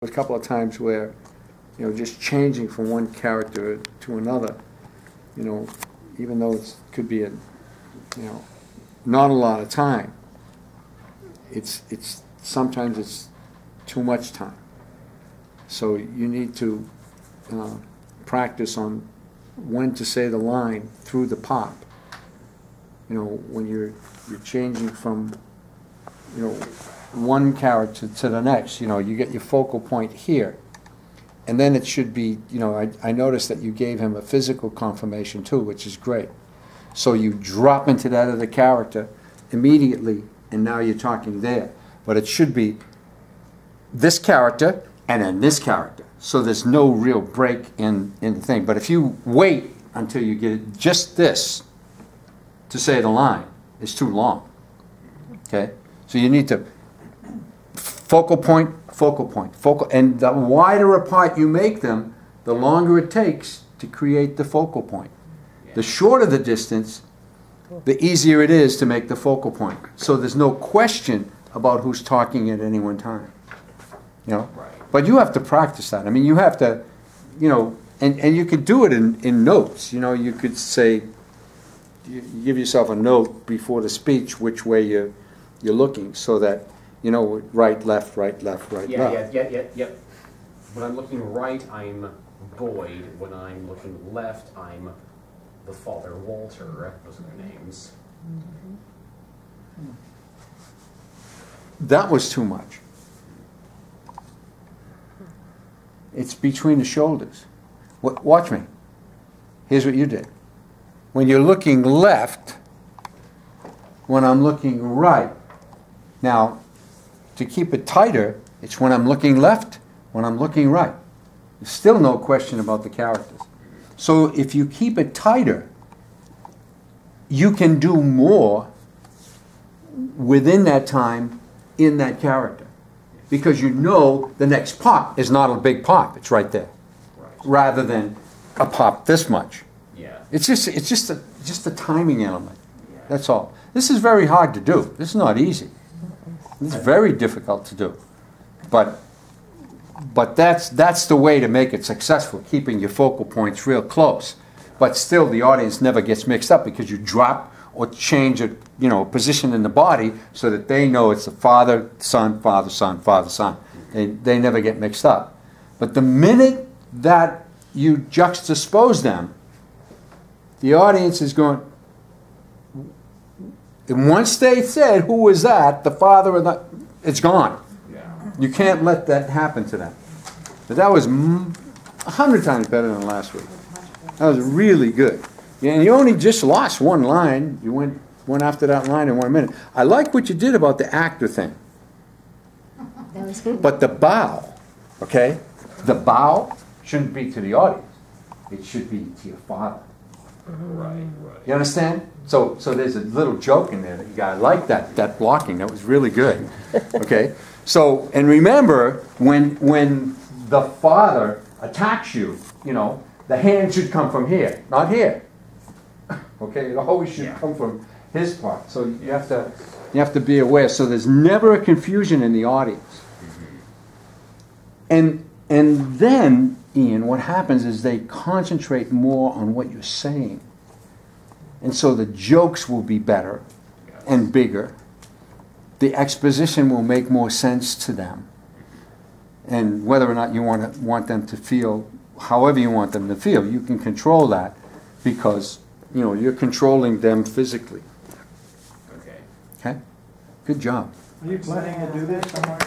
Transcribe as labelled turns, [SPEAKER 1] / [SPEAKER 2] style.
[SPEAKER 1] A couple of times where, just changing from one character to another, even though it could be not a lot of time, sometimes it's too much time. So you need to practice on when to say the line through the pop. When you're changing from one character to the next, you get your focal point here. And then it should be, I noticed that you gave him a physical confirmation too, which is great. So you drop into that other character immediately, and now you're talking there. But it should be this character and then this character. So there's no real break in the thing. But if you wait until you get just this to say the line, it's too long. Okay? So you need to focal point, and the wider apart you make them, the longer it takes to create the focal point. The shorter the distance, the easier it is to make the focal point. So there's no question about who's talking at any one time. Right. But you have to practice that. I mean, you have to, and you could do it in notes. You could say, you give yourself a note before the speech which way you're looking, so that right, left, right, left, right, left.
[SPEAKER 2] Yeah. When I'm looking right, I'm Boyd. When I'm looking left, I'm the father Walter. Those are their names.
[SPEAKER 1] That was too much. It's between the shoulders. Watch me. Here's what you did. When you're looking left, when I'm looking right. Now, to keep it tighter, it's when I'm looking left, when I'm looking right. There's still no question about the characters. So if you keep it tighter, you can do more within that time in that character. Because the next pop is not a big pop, it's right there. Right. Rather than a pop this much.
[SPEAKER 2] Yeah.
[SPEAKER 1] It's just a timing element. Yeah. That's all. This is very hard to do. This is not easy. It's very difficult to do, but that's the way to make it successful, keeping your focal points real close. But still, the audience never gets mixed up because you drop or change a position in the body so that they know it's the father, son, father, son, father, son. They never get mixed up. But the minute that you juxtapose them, the audience is going. And once they said, who was that, the father or the, it's gone. Yeah. You can't let that happen to them. But that was 100 times better than last week. That was really good. And you only just lost one line. You went after that line in 1 minute. I like what you did about the actor thing.
[SPEAKER 3] That was good.
[SPEAKER 1] But the bow, okay? The bow shouldn't be to the audience. It should be to your father.
[SPEAKER 2] Right.
[SPEAKER 1] You understand? So there's a little joke in there that you got. I like that blocking. That was really good. Okay? So, and remember, when the father attacks you, the hand should come from here, not here. Okay? It always should come from his part. So you have to be aware. So there's never a confusion in the audience. And then, Ian, what happens is they concentrate more on what you're saying. And so the jokes will be better and bigger. The exposition will make more sense to them. And whether or not you want them to feel however you want them to feel, you can control that because, you're controlling them physically. Okay? Good job.
[SPEAKER 4] Are you planning to do this somewhere?